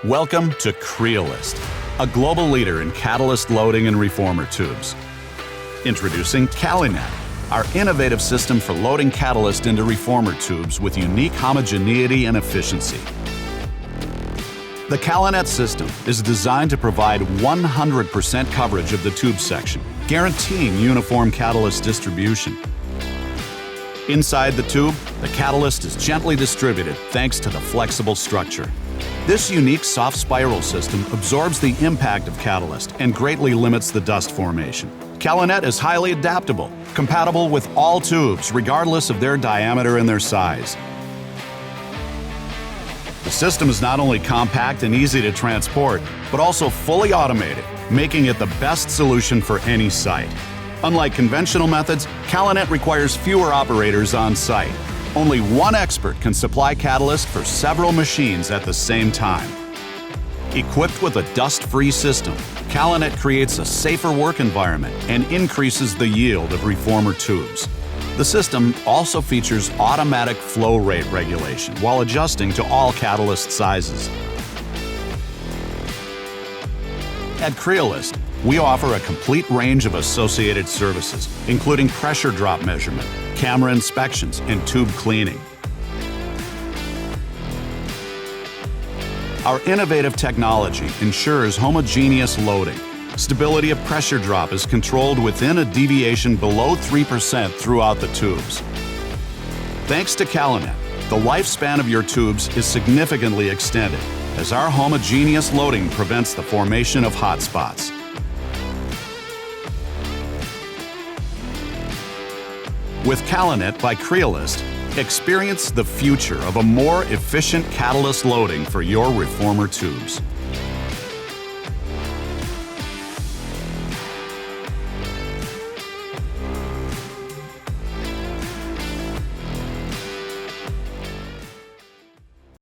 Welcome to CREALYST, a global leader in catalyst loading and reformer tubes. Introducing Calynet, our innovative system for loading catalyst into reformer tubes with unique homogeneity and efficiency. The Calynet system is designed to provide 100% coverage of the tube section, guaranteeing uniform catalyst distribution. Inside the tube, the catalyst is gently distributed thanks to the flexible structure. This unique soft spiral system absorbs the impact of catalyst and greatly limits the dust formation. Calynet is highly adaptable, compatible with all tubes regardless of their diameter and their size. The system is not only compact and easy to transport, but also fully automated, making it the best solution for any site. Unlike conventional methods, Calynet requires fewer operators on site. Only one expert can supply catalyst for several machines at the same time. Equipped with a dust-free system, Calynet creates a safer work environment and increases the yield of reformer tubes. The system also features automatic flow rate regulation while adjusting to all catalyst sizes. At CREALYST, we offer a complete range of associated services, including pressure drop measurement, camera inspections, and tube cleaning. Our innovative technology ensures homogeneous loading. Stability of pressure drop is controlled within a deviation below 3% throughout the tubes. Thanks to Calynet, the lifespan of your tubes is significantly extended, as our homogeneous loading prevents the formation of hot spots. With Calynet by CREALYST, experience the future of a more efficient catalyst loading for your reformer tubes.